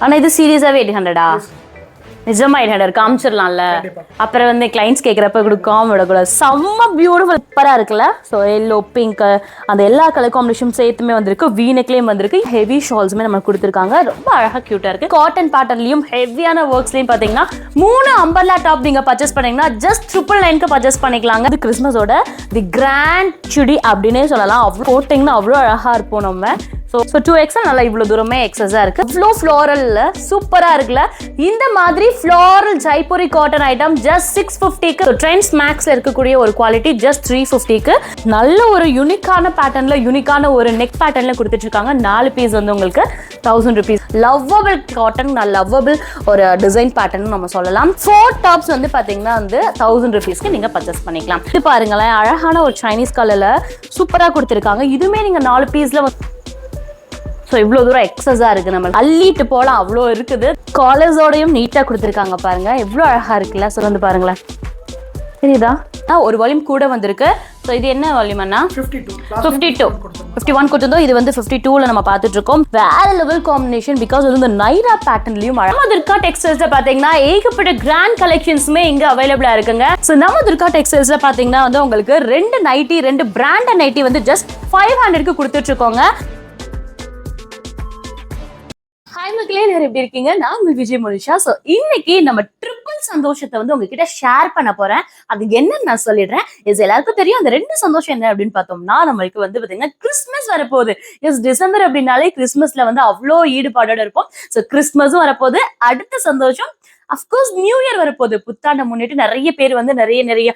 ஆனால் இது சீரியஸாகவே 800-ஆ? நிஜமா 800 காமிச்சிடலாம்ல. அப்புறம் வந்து கிளைண்ட்ஸ் கேட்குறப்ப கொடுக்காம விடக்கூடாது. செம்ம பியூட்டிஃபுல் சூப்பராக இருக்குல்ல. ஸோ எல்லோ பிங்க் அந்த எல்லா கலர் காம்பினேஷன் சேர்த்துமே வந்திருக்கு. வீனக்லேயும் வந்திருக்கு. ஹெவி ஷால்ஸுமே நமக்கு கொடுத்துருக்காங்க. ரொம்ப அழகாக க்யூட்டாக இருக்குது. காட்டன் பேட்டர்ன்லையும் ஹெவியான ஒர்க்ஸ்லையும் பார்த்தீங்கன்னா 3 அம்பர்லா டாப் நீங்கள் பர்ச்சேஸ் பண்ணீங்கன்னா ஜஸ்ட் 999க்கு பர்ச்சேஸ் பண்ணிக்கலாங்க. இது கிறிஸ்மஸோட தி கிராண்ட் சுடி அப்படின்னே சொல்லலாம். அவ்வளோ போட்டிங்கன்னா அவ்வளோ அழகாக இருப்போம் நம்ம. ஸோ 2XL நல்லா இவ்வளோ தூரமே எக்ஸஸாக இருக்குது. இவ்வளோ ஃப்ளோரலில் சூப்பராக இருக்குல்ல. இந்த மாதிரி floral Jaipuri cotton item just 650க்கு. ட்ரெண்ட்ஸ் மேக்ஸில் இருக்கக்கூடிய ஒரு குவாலிட்டி ஜஸ்ட் 350க்கு. நல்ல ஒரு யூனிக்கான பேட்டர்னில் யூனிக்கான ஒரு நெக் பேட்டர்னில் கொடுத்துட்ருக்காங்க. 4 பீஸ் வந்து உங்களுக்கு 1000 rupees. லவ்வபிள் காட்டன், லவ்வபிள் ஒரு டிசைன் பேட்டர்ன் நம்ம சொல்லலாம். 4 டாப்ஸ் வந்து பார்த்தீங்கன்னா வந்து 1000 rupeesக்கு நீங்கள் பர்ச்சேஸ் பண்ணிக்கலாம். இது பாருங்களேன், அழகான ஒரு சைனீஸ் கலரில் சூப்பராக கொடுத்துருக்காங்க. இதுவுமே நீங்கள் 4 பீஸில் ஸோ இவ்வளோ தூரம் எக்ஸஸாக இருக்குது. நம்ம அள்ளிட்டு போகலாம், அவ்வளோ இருக்குது. காலர்ஸோடையும் நீட்டாக கொடுத்துருக்காங்க பாருங்க, எவ்வளோ அழகாக இருக்குல்ல. ஸோ வந்து பாருங்களேன், தெரியுதா? ஒரு வால்யூம் கூட வந்திருக்கு. ஸோ இது என்ன வால்யூம் அண்ணா? 52 51 கொடுத்துருந்தோம். இது வந்து 52ல நம்ம பார்த்துட்டு இருக்கோம். வேற லெவல் காம்பினேஷன். பிகாஸ் வந்து இந்த நைரா பேட்டர்ன்லையும் நம்ம துர்கா டெக்ஸ்டைல்ஸ்ல பார்த்தீங்கன்னா ஏகப்பட்ட கிராண்ட் கலெக்ஷன்ஸுமே இங்கே அவைலபிளா இருக்குங்க. ஸோ நம்ம துர்கா டெக்ஸ்டைல்ஸ்ல பார்த்தீங்கன்னா வந்து உங்களுக்கு 2 நைட்டி 2 பிராண்டட் நைட்டி வந்து ஜஸ்ட் 500க்கு கொடுத்துட்டு இருக்கோங்க. ஹாய் மக்களே, எப்படி இருக்கீங்க? நான் உங்கள் விஜய் மோனிஷா. ஸோ இன்னைக்கு நம்ம ட்ரிபிள் சந்தோஷத்தை வந்து உங்ககிட்ட ஷேர் பண்ண போறேன். அது என்னன்னு நான் சொல்லிடுறேன். இது எல்லாருக்கும் தெரியும். அந்த 2 சந்தோஷம் என்ன அப்படின்னு பார்த்தோம்னா, நம்மளுக்கு வந்து பார்த்தீங்கன்னா கிறிஸ்மஸ் வரப்போகுது. டிசம்பர் அப்படின்னாலே கிறிஸ்மஸ்ல வந்து அவ்வளோ ஈடுபாடோட இருப்போம். ஸோ கிறிஸ்மஸும் வரப்போகுது. அடுத்த சந்தோஷம் அஃப்கோர்ஸ் நியூ இயர் வரப்போகுது. புத்தாண்டை முன்னிட்டு நிறைய பேர் வந்து நிறைய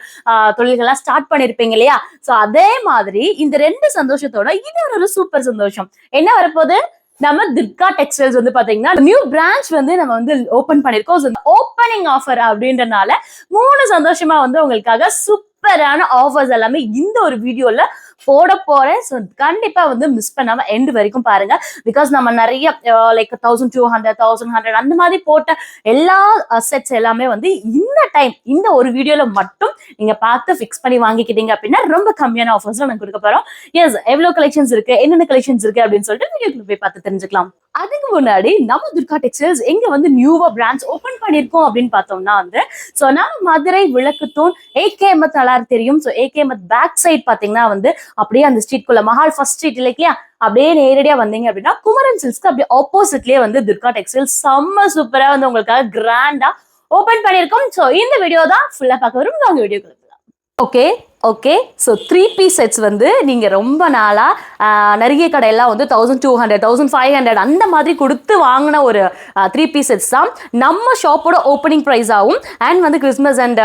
தொழில்கள்லாம் ஸ்டார்ட் பண்ணிருப்பீங்க இல்லையா? ஸோ அதே மாதிரி இந்த 2 சந்தோஷத்தோட இது ஒரு சூப்பர் சந்தோஷம். என்ன வரப்போகுது? நம்ம துர்கா டெக்ஸ்டைல்ஸ் வந்து பாத்தீங்கன்னா நியூ பிரான்ச் வந்து நம்ம வந்து ஓபன் பண்ணிருக்கோம். ஓப்பனிங் ஆஃபர் அப்படின்றனால 3 சந்தோஷமா வந்து உங்களுக்காக சூப்பரான ஆஃபர்ஸ் எல்லாமே இந்த ஒரு வீடியோல போட போறேன். ஸோ கண்டிப்பா வந்து மிஸ் பண்ணாம எண்ட் வரைக்கும் பாருங்க. பிகாஸ் நம்ம நிறைய லைக் 1200 1100 அந்த மாதிரி போட்ட எல்லா செட்ஸ் எல்லாமே வந்து இந்த டைம் இந்த ஒரு வீடியோல மட்டும் நீங்க பார்த்து ஃபிக்ஸ் பண்ணி வாங்கிக்கிட்டீங்க அப்படின்னா ரொம்ப கம்மியான ஆஃபர்ஸ் நான் கொடுக்க போறோம். எஸ், எவ்வளவு கலெக்ஷன்ஸ் இருக்கு, என்னென்ன கலெக்ஷன்ஸ் இருக்கு அப்படின்னு சொல்லிட்டு வீடியோக்குள்ள போய் பார்த்து தெரிஞ்சுக்கலாம். அதுக்கு முன்னாடி நம்ம துர்கா டெக்ஸ்டைல்ஸ் எங்க வந்து நியூவா பிரான்ச் ஓபன் பண்ணிருக்கோம் அப்படின்னு பார்த்தோம்னா வந்து ஸோ நம்ம மதுரை விளக்குத்தூண் AKMத் நல்லா தெரியும். ஸோ AKMத் பேக் சைட் பாத்தீங்கன்னா வந்து அப்படியே அந்த ஸ்ட்ரீட்குள்ள மஹால் ஃபர்ஸ்ட் ஸ்ட்ரீட் இல்லையா, அப்படியே நேரடியா வந்தீங்க அப்படின்னா குமரன் சில்க்ஸ்க்கு அப்படியே ஆப்போசிட்லயே வந்து துர்கா டெக்ஸ்டைல்ஸ் செம்ம சூப்பரா வந்து உங்களுக்காக கிராண்டா ஓபன் பண்ணிருக்கோம். ஸோ இந்த வீடியோ தான் ஃபுல்லா பார்க்க வரும். நாங்க வீடியோ கொடுக்கலாம். ஓகே. ஸோ 3 பீஸ் செட்ஸ் வந்து நீங்கள் ரொம்ப நாளாக நிறைய கடையெல்லாம் வந்து 1200 1500 அந்த மாதிரி கொடுத்து வாங்கின ஒரு 3 பீஸ் செட்ஸ் தான் நம்ம ஷாப்போட ஓப்பனிங் ப்ரைஸாகவும் அண்ட் வந்து கிறிஸ்மஸ் அண்ட்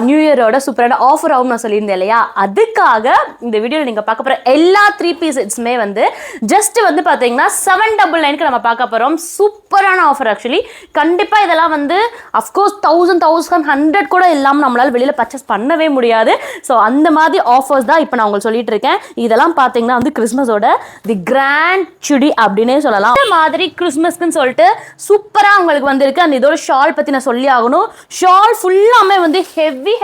நியூ இயரோட சூப்பரான ஆஃபராகவும் நான் சொல்லியிருந்தேன் இல்லையா? அதுக்காக இந்த வீடியோவில் நீங்கள் பார்க்க போகிற எல்லா 3 பீஸ் செட்ஸுமே வந்து ஜஸ்ட் வந்து பார்த்தீங்கன்னா 799க்கு நம்ம பார்க்க போகிறோம். சூப்பரான ஆஃபர் ஆக்சுவலி. கண்டிப்பாக இதெல்லாம் வந்து அஃப்கோர்ஸ் 1100 கூட இல்லாமல் நம்மளால் வெளியில் பர்ச்சேஸ் பண்ணவே முடியாது. ஸோ அந்த மாதிரி ஆஃபர்ஸ் தான் இப்போ நான் உங்களுக்கு சொல்லிட்டு இருக்கேன். இதெல்லாம் பார்த்தீங்கன்னா வந்து கிறிஸ்மஸோட தி கிராண்ட் சுடி அப்படின்னே சொல்லலாம். இந்த மாதிரி கிறிஸ்மஸ்க்குன்னு சொல்லிட்டு சூப்பராக உங்களுக்கு வந்திருக்கு. அந்த இதோட ஷால் பற்றி நான் சொல்லி ஆகணும். ஷால் ஃபுல்லாமே வந்து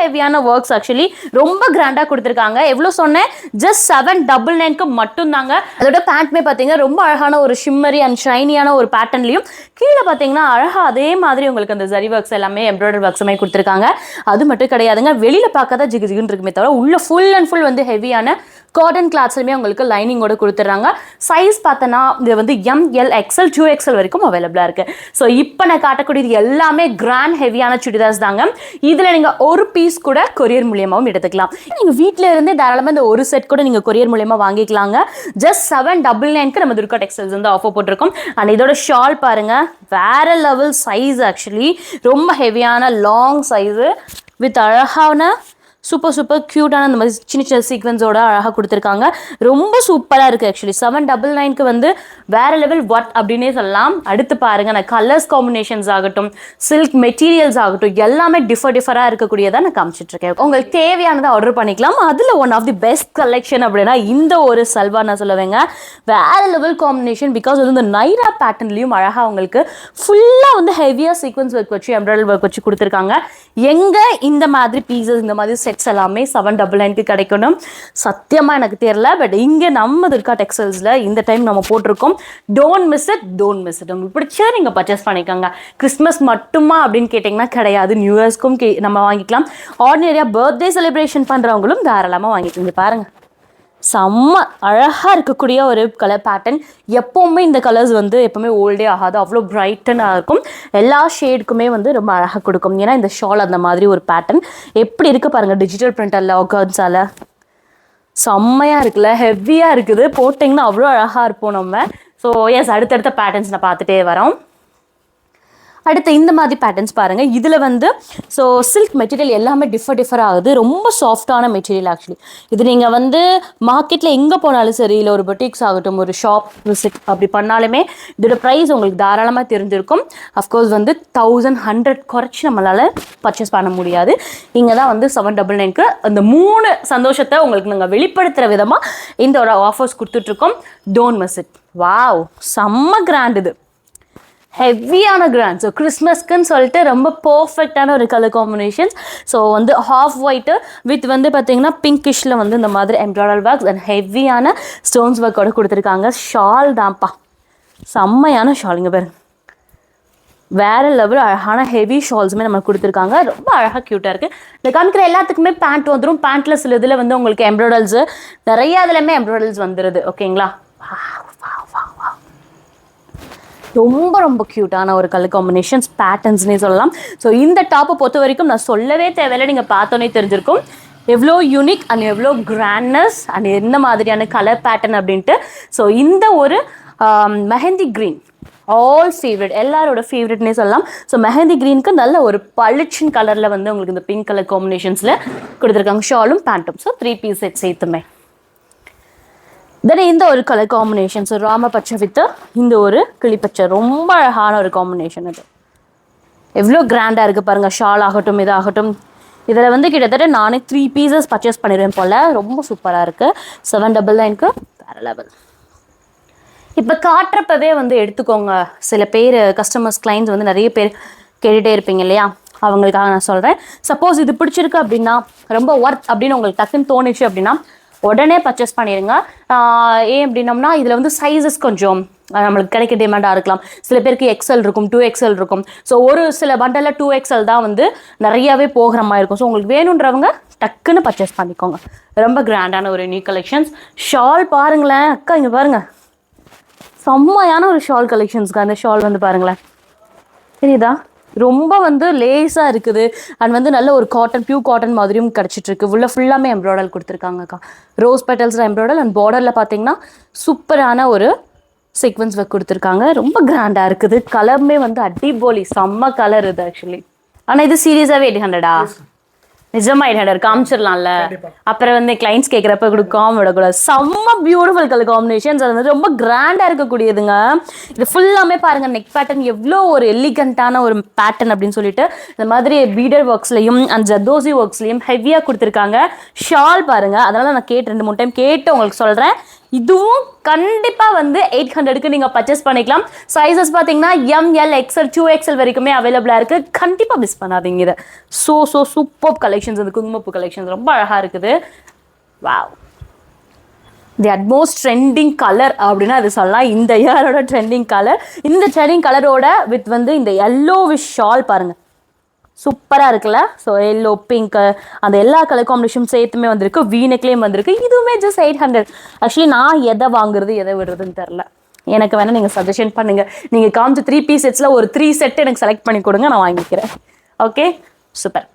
ஹெவியான ஒர்க்ஸ் ஆக்சுவலி ரொம்ப கிராண்டாக கொடுத்துருக்காங்க. எவ்வளோ சொன்னேன்? ஜஸ்ட் 799க்கு மட்டும் தாங்க. அதோட பேண்ட்மே பார்த்தீங்கன்னா ரொம்ப அழகான ஒரு ஷிம்மரி அண்ட் ஷைனியான ஒரு பேட்டர்ன்லையும் கீழே பார்த்தீங்கன்னா அழகாக அதே மாதிரி உங்களுக்கு அந்த ஜரி ஒர்க்ஸ் எல்லாமே எம்ப்ராய்டரி ஒர்க்ஸுமே கொடுத்துருக்காங்க. அது மட்டும் கிடையாதுங்க, வெளியில் பார்க்க தான் ஜிகுன்னு இருக்குமே தவிர உள்ள ஃபுல் அண்ட் ஃபுல் வந்து ஹெவியான காட்டன் கிளாத்ஸ்லையுமே உங்களுக்கு லைனிங்கோட கொடுத்துட்றாங்க. சைஸ் பார்த்தோன்னா இது வந்து ML XL 2XL வரைக்கும் அவைலபிளாக இருக்குது. ஸோ இப்போ நான் காட்டக்கூடியது எல்லாமே கிராண்ட் ஹெவியான சுடிதார்ஸ் தாங்க. இதில் நீங்கள் ஒரு பீஸ் கூட கொரியர் மூலியமாகவும் எடுத்துக்கலாம். நீங்கள் வீட்டில் இருந்தே தாராளமாக இந்த ஒரு செட் கூட நீங்கள் கொரியர் மூலியமாக வாங்கிக்கலாங்க. ஜஸ்ட் 799க்கு நம்ம துர்கா டெக்ஸ்டைல்ஸ் வந்து ஆஃபர் போட்டிருக்கோம். அண்ட் இதோட ஷால் பாருங்கள், வேற லெவல் சைஸ் ஆக்சுவலி. ரொம்ப ஹெவியான லாங் சைஸு வித் அழகான சூப்பர் க்யூட்டான அந்த மாதிரி சின்ன சீக்வன்ஸோட அழகாக கொடுத்துருக்காங்க. ரொம்ப சூப்பராக இருக்குது ஆக்சுவலி. 799க்கு வந்து வேற லெவல் வாட் அப்படின்னே சொல்லலாம். அடுத்து பாருங்கள், நான் கலர்ஸ் காம்பினேஷன்ஸ் ஆகட்டும், சில்க் மெட்டீரியல்ஸ் ஆகட்டும், எல்லாமே டிஃபராக இருக்கக்கூடியதாக நான் காமிச்சிட்ருக்கேன். உங்களுக்கு தேவையானதை ஆர்டர் பண்ணிக்கலாம். அதில் one of the best collection அப்படின்னா இந்த ஒரு சல்வார் நான் சொல்லுவேங்க. வேற லெவல் காம்பினேஷன். பிகாஸ் வந்து இந்த நைரா பேட்டர்ன்லையும் அழகாக உங்களுக்கு ஃபுல்லாக வந்து ஹெவியாக சீக்வன்ஸ் ஒர்க் வச்சு எம்ப்ராய்டரி ஒர்க் வச்சு கொடுத்துருக்காங்க. எங்கே இந்த மாதிரி பீசஸ் இந்த மாதிரி செட்ஸ் எல்லாமே 799 கிடைக்கணும். சத்தியமாக எனக்கு தெரியல, பட் இங்கே நம்ம துர்கா டெக்ஸ்டைல்ஸில் இந்த டைம் நம்ம போட்டிருக்கோம். Don't miss it. உங்களுக்கு பிடிச்சா நீங்கள் பர்ச்சேஸ் பண்ணிக்கோங்க. கிறிஸ்மஸ் மட்டுமா அப்படின்னு கேட்டிங்கன்னா கிடையாது, நியூ இயர்ஸ்க்கும் நம்ம வாங்கிக்கலாம். ஆர்டினரியாக பர்த்டே செலிப்ரேஷன் பண்ணுறவங்களும் தாராளமாக வாங்கிக்கோங்க. பாருங்கள், செம்ம அழகாக இருக்கக்கூடிய ஒரு கலர் பேட்டர்ன். எப்போவுமே இந்த கலர்ஸ் வந்து எப்போவுமே ஓல்டே ஆகாது, அவ்வளோ பிரைட்டனாக இருக்கும். எல்லா ஷேடுக்குமே வந்து ரொம்ப அழகாக கொடுக்கும். ஏன்னா இந்த ஷால் அந்த மாதிரி ஒரு பேட்டர்ன் எப்படி இருக்குது பாருங்கள், டிஜிட்டல் பிரிண்டரில் ஆர்கன்ஸால் செம்மையாக இருக்குல்ல, ஹெவியாக இருக்குது. போட்டிங்கன்னா அவ்வளோ அழகாக இருப்போம் நம்ம. ஸோ எஸ், அடுத்தடுத்த பேட்டர்ன்ஸ் நான் பார்த்துட்டே வரோம். அடுத்து இந்த மாதிரி பேட்டர்ன்ஸ் பாருங்கள். இதில் வந்து ஸோ சில்க் மெட்டீரியல் எல்லாமே டிஃபர் ஆகுது. ரொம்ப சாஃப்டான மெட்டீரியல் ஆக்சுவலி. இது நீங்கள் வந்து மார்க்கெட்டில் எங்கே போனாலும் சரி, இல்லை ஒரு பொட்டிக்ஸ் ஆகட்டும், ஒரு ஷாப் விசிட் அப்படி பண்ணாலுமே இதோட ப்ரைஸ் உங்களுக்கு தாராளமாக தெரிஞ்சிருக்கும். அஃப்கோர்ஸ் வந்து 1100 குறைச்சி நம்மளால் பர்ச்சேஸ் பண்ண முடியாது. இங்கே தான் வந்து 799க்கு அந்த 3 சந்தோஷத்தை உங்களுக்கு நாங்கள் வெளிப்படுத்துகிற விதமாக இந்த ஒரு ஆஃபர்ஸ் கொடுத்துட்ருக்கோம். Don't miss it. வாவ், செம்ம கிராண்ட் இது, ஹெவியான கிராண்ட். ஸோ கிறிஸ்மஸ்க்குன்னு சொல்லிட்டு ரொம்ப பர்ஃபெக்டான ஒரு கலர் காம்பினேஷன்ஸ். ஸோ வந்து ஹாஃப் ஒயிட்டு வித் வந்து பார்த்தீங்கன்னா பிங்கிஷில் வந்து இந்த மாதிரி எம்ப்ராய்டரி ஒர்க்ஸ் அண்ட் ஹெவியான ஸ்டோன்ஸ் ஒர்க்கோட கொடுத்துருக்காங்க. ஷால் தான்ப்பா, செம்மையான ஷால். இங்கே பாருங்க, வேறு லெவல் அழகான ஹெவி ஷால்ஸுமே நம்ம கொடுத்துருக்காங்க. ரொம்ப அழகாக க்யூட்டாக இருக்குது. இந்த காமிக்கிற எல்லாத்துக்குமே பேண்ட் வந்துடும். பேண்ட்டில் சில இதில் வந்து உங்களுக்கு எம்ப்ராய்டரிஸு நிறையா இதுலையுமே எம்ப்ராய்டரிஸ் வந்துடுது. ஓகேங்களா, ரொம்ப ரொம்ப க்யூட்டான ஒரு கலர் காம்பினேஷன்ஸ், பேட்டர்ன்ஸ்னே சொல்லலாம். ஸோ இந்த டாப்பை பொறுத்த வரைக்கும் நான் சொல்லவே தேவையில்லை, நீங்கள் பார்த்தோன்னே தெரிஞ்சிருக்கும் எவ்வளோ யூனிக் அண்ட் எவ்வளோ கிராண்ட்னஸ் அண்ட் எந்த மாதிரியான கலர் பேட்டர்ன் அப்படின்ட்டு. ஸோ இந்த ஒரு மெஹந்தி க்ரீன் ஆல் ஃபேவரட், எல்லாரோட ஃபேவரட்னே சொல்லலாம். ஸோ மெஹந்தி க்ரீனுக்கு நல்ல ஒரு பளிச்சின் கலரில் வந்து உங்களுக்கு இந்த பிங்க் கலர் காம்பினேஷன்ஸில் கொடுத்துருக்காங்க, ஷாலும் பேண்ட்டும். ஸோ 3 பீஸ் செட் சேர்த்துமே. தென் இந்த ஒரு கலர் காம்பினேஷன், ஸோ ராம பச்சை வித்து இந்த ஒரு கிளிப்பச்சை, ரொம்ப அழகான ஒரு காம்பினேஷன். அது எவ்வளோ கிராண்டாக இருக்குது பாருங்கள். ஷால் ஆகட்டும், இதாகட்டும், இதில் வந்து கிட்டத்தட்ட நானே 3 பீசஸ் பர்ச்சேஸ் பண்ணிடுவேன் போல். ரொம்ப சூப்பராக இருக்குது. 799க்கு வேறு லெவல். இப்போ காட்டுறப்பவே வந்து எடுத்துக்கோங்க. சில பேர் கஸ்டமர்ஸ் கிளைண்ட்ஸ் வந்து நிறைய பேர் கேட்டுகிட்டே இருப்பீங்க இல்லையா, அவங்களுக்காக நான் சொல்கிறேன். சப்போஸ் இது பிடிச்சிருக்கு அப்படின்னா, ரொம்ப ஒர்த் அப்படின்னு உங்களுக்கு டக்குன்னு தோணுச்சு அப்படின்னா உடனே பர்ச்சேஸ் பண்ணிடுங்க. ஏன் அப்படின்னம்னா இதில் வந்து சைஸஸ் கொஞ்சம் நம்மளுக்கு கிடைக்க டிமாண்டாக இருக்கலாம். சில பேருக்கு எக்ஸல் இருக்கும், 2XL இருக்கும். ஸோ ஒரு சில பண்டலில் 2XL தான் வந்து நிறையாவே போகிற மாதிரி இருக்கும். ஸோ உங்களுக்கு வேணுன்றவங்க டக்குன்னு பர்ச்சேஸ் பண்ணிக்கோங்க. ரொம்ப கிராண்டான ஒரு நியூ கலெக்ஷன்ஸ். ஷால் பாருங்களேன் அக்கா, இங்கே பாருங்கள், செம்மையான ஒரு ஷால் கலெக்ஷன்ஸ்க்கு. அந்த ஷால் வந்து பாருங்களேன், தெரியுதா, ரொம்ப வந்து லேஸாக இருக்குது அண்ட் வந்து நல்ல ஒரு காட்டன், பியூர் காட்டன் மாதிரியும் கிடச்சிட்ருக்கு. உள்ள ஃபுல்லாமே எம்ப்ராய்டரி கொடுத்துருக்காங்கக்கா. ரோஸ் பெட்டல்ஸில் எம்ப்ராய்டரி அண்ட் பார்டரில் பார்த்தீங்கன்னா சூப்பரான ஒரு சீக்வன்ஸ் ஒர்க் கொடுத்துருக்காங்க. ரொம்ப கிராண்டாக இருக்குது. கலருமே வந்து அடிபோலி, செம்ம கலர் இது ஆக்சுவலி. ஆனால் இது சீரியஸாகவே 800ஆ? நிஜமா 800 காமிச்சிடலாம்ல. அப்புறம் வந்து கிளைண்ட்ஸ் கேட்குறப்ப கொடுக்காம விடக்கூடாது. செம்ம பியூட்டிஃபுல் கலர் காம்பினேஷன்ஸ். அது வந்து ரொம்ப கிராண்டாக இருக்கக்கூடியதுங்க. இது ஃபுல்லாமே பாருங்கள், நெக் பேட்டர்ன் எவ்வளோ ஒரு எலிகண்டான ஒரு பேட்டர்ன் அப்படின்னு சொல்லிட்டு இந்த மாதிரி பீடர் ஒர்க்ஸ்லையும் அண்ட் ஜர்தோசி ஒர்க்ஸ்லையும் ஹெவியாக கொடுத்துருக்காங்க. ஷால் பாருங்கள், அதனால் நான் 2-3 டைம் கேட்டு உங்களுக்கு சொல்கிறேன். இதுவும் கண்டிப்பாக வந்து 800க்கு நீங்கள் பர்ச்சேஸ் பண்ணிக்கலாம். சைஸஸ் பார்த்தீங்கன்னா ML, XL, 2XL வரைக்குமே அவைலபிளாக இருக்குது. கண்டிப்பாக மிஸ் பண்ணாதீங்க இதை. So super collections. இந்த குங்குமப்பூ கலெக்ஷன்ஸ் ரொம்ப அழகாக இருக்குது. வாவ், தி அட்மோஸ்ட் ட்ரெண்டிங் கலர் அப்படின்னா அது சொல்லலாம். இந்த இயரோட ட்ரெண்டிங் கலர். இந்த ட்ரெண்டிங் கலரோட வித் வந்து இந்த yellowish ஷால் பாருங்கள், சூப்பராக இருக்குல்ல. ஸோ எல்லோ, பிங்க்கு, அந்த எல்லா கலர் காம்பினேஷன் சேர்த்துமே வந்திருக்கு. வீனக்லேயும் வந்திருக்கு. இதுவுமே ஜஸ்ட் 800. ஆக்சுவலி நான் எதை வாங்குறது எதை விடுறதுன்னு தெரில. எனக்கு வேணால் நீங்கள் சஜஷன் பண்ணுங்கள். நீங்கள் காமிச்ச 3 பீஸ் செட்ஸில் ஒரு 3 செட் எனக்கு செலக்ட் பண்ணி கொடுங்க, நான் வாங்கிக்கிறேன். Okay, super.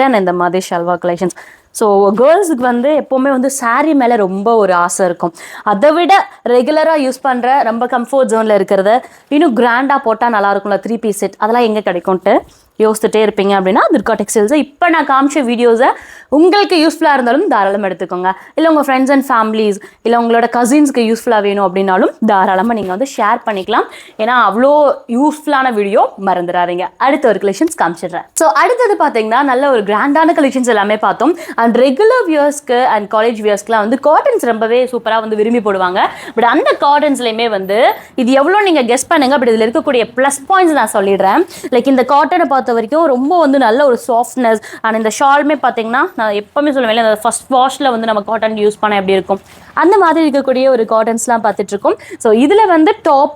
தென் இந்த மாதிரி ஷல்வா கலெக்ஷன்ஸ். ஸோ கேர்ள்ஸுக்கு வந்து எப்போவுமே வந்து சாரீ மேலே ரொம்ப ஒரு ஆசை இருக்கும். அதை விட ரெகுலராக யூஸ் பண்ணுற ரொம்ப கம்ஃபர்ட் ஜோனில் இருக்கிறத இன்னும் கிராண்டாக போட்டால் நல்லாயிருக்கும்ல 3 பீஸ் செட், அதெல்லாம் எங்கே கிடைக்கும்ட்டு யோசிச்சுட்டே இருப்பீங்க அப்படின்னா துர்கா டெக்ஸ்டைல்ஸை இப்போ நான் காமிச்ச வீடியோஸை உங்களுக்கு யூஸ்ஃபுல்லாக இருந்தாலும் தாராளமாக எடுத்துக்கோங்க. இல்லை உங்கள் ஃப்ரெண்ட்ஸ் அண்ட் ஃபேமிலிஸ் இல்லை உங்களோட கசின்ஸ்க்கு யூஸ்ஃபுல்லாக வேணும் அப்படின்னாலும் தாராளமாக நீங்கள் வந்து ஷேர் பண்ணிக்கலாம். ஏன்னா அவ்வளோ யூஸ்ஃபுல்லான வீடியோ, மறந்துடாதீங்க. அடுத்த ஒரு கலெக்ஷன்ஸ் காமிச்சிடுறேன். ஸோ அடுத்தது பார்த்தீங்கன்னா நல்ல ஒரு கிராண்டான கலெக்ஷன்ஸ் எல்லாமே பார்த்தோம். அண்ட் ரெகுலர் வியர்ஸ்க்கு அண்ட் காலேஜ் வியர்ஸ்க்குலாம் வந்து காட்டன்ஸ் ரொம்பவே சூப்பராக வந்து விரும்பி போடுவாங்க. பட் அந்த காட்டன்ஸ்லையுமே வந்து இது எவ்வளோ நீங்கள் கெஸ் பண்ணுங்க. பட் இதில் இருக்கக்கூடிய ப்ளஸ் பாயிண்ட்ஸ் நான் சொல்லிடுறேன். லைக் இந்த காட்டனை பார்த்து பொறுத்த வரைக்கும் ரொம்ப வந்து நல்ல ஒரு சாஃப்ட்னஸ். அண்ட் இந்த ஷாலுமே பார்த்தீங்கன்னா நான் எப்பவுமே சொல்லுவேன், அந்த ஃபர்ஸ்ட் வாஷில் வந்து நம்ம காட்டன் யூஸ் பண்ண எப்படி இருக்கும் அந்த மாதிரி இருக்கக்கூடிய ஒரு காட்டன்ஸ்லாம் பார்த்துட்டு இருக்கோம். ஸோ இதில் வந்து டாப்,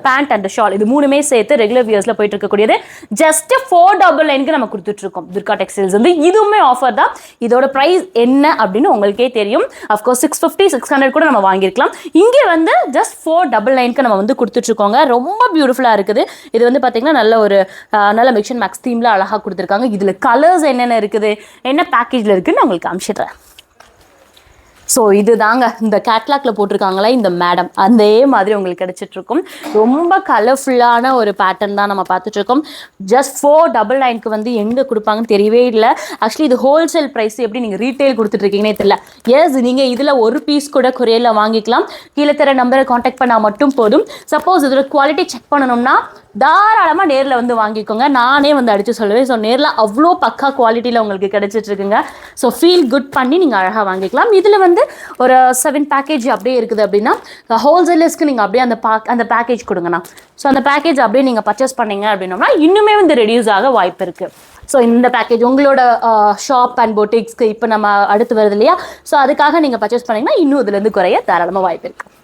பேண்ட் அண்ட் ஷால் இது மூணுமே சேர்த்து ரெகுலர் வியர்ஸில் போயிட்டு இருக்கக்கூடியது ஜஸ்ட் 499 நம்ம கொடுத்துட்டு இருக்கோம் துர்கா டெக்ஸ்டைல்ஸ் வந்து. இதுவுமே ஆஃபர் தான். இதோட ப்ரைஸ் என்ன அப்படின்னு உங்களுக்கே தெரியும். அஃப்கோர்ஸ் 650 600 கூட நம்ம வாங்கியிருக்கலாம். இங்கே வந்து ஜஸ்ட் 499 நம்ம வந்து கொடுத்துட்ருக்கோங்க. ரொம்ப பியூட்டிஃபுல்லாக இருக்குது. இது வந்து பார்த்தீங்கன்னா நல்ல மிக்ஸ் அண்ட் மேக்ஸ் தீமில் அழகாக கொடுத்துருக்காங்க. இதில் கலர்ஸ் என்னென்ன இருக்குது, என்ன பேக்கேஜில் இருக்குதுன்னு உங்களுக்கு காமிச்சிடுறேன். ஸோ இது தாங்க இந்த கேட்லாக்ல போட்டிருக்காங்களா இந்த மேடம், அதே மாதிரி உங்களுக்கு கிடைச்சிட்ருக்கும். ரொம்ப கலர்ஃபுல்லான ஒரு பேட்டர்ன் தான் நம்ம பார்த்துட்ருக்கோம். ஜஸ்ட் 499 வந்து எங்கே கொடுப்பாங்கன்னு தெரியவே இல்லை. ஆக்சுவலி இது ஹோல்சேல் ப்ரைஸ், எப்படி நீங்கள் ரீட்டைல் கொடுத்துட்ருக்கீங்கன்னே தெரியல. எஸ், நீங்கள் இதில் ஒரு பீஸ் கூட கொரியரில் வாங்கிக்கலாம். கீழே தர நம்பரை காண்டாக்ட் பண்ணால் மட்டும் போதும். சப்போஸ் இதோட குவாலிட்டி செக் பண்ணணும்னா தாராளமாக நேரில் வந்து வாங்கிக்கோங்க. நானே வந்து அடித்து சொல்லுவேன். ஸோ நேரில் அவ்வளோ பக்கா குவாலிட்டியில் உங்களுக்கு கிடைச்சிட்ருக்குங்க. ஸோ ஃபீல் குட் பண்ணி நீங்கள் அழகாக வாங்கிக்கலாம். இதில் வந்து ஒரு 7 பேக்கேஜ் அப்படியே இருக்குது அப்படின்னா ஹோல்சேலர்ஸ்க்கு நீங்கள் அப்படியே அந்த பேக்கேஜ் கொடுங்கண்ணா. ஸோ அந்த பேக்கேஜ் அப்படியே நீங்கள் பர்ச்சேஸ் பண்ணீங்க அப்படின்னோம்னா இன்னுமே வந்து ரெடியூஸ் ஆக வாய்ப்பு இருக்குது. ஸோ இந்த பேக்கேஜ் உங்களோட ஷாப் அண்ட் பொட்டிக்ஸ்க்கு இப்போ நம்ம அடுத்து வருது இல்லையா, ஸோ அதுக்காக நீங்கள் பர்ச்சேஸ் பண்ணிங்கன்னா இன்னும் இதுலேருந்து குறைய தாராளமாக வாய்ப்பு இருக்குது.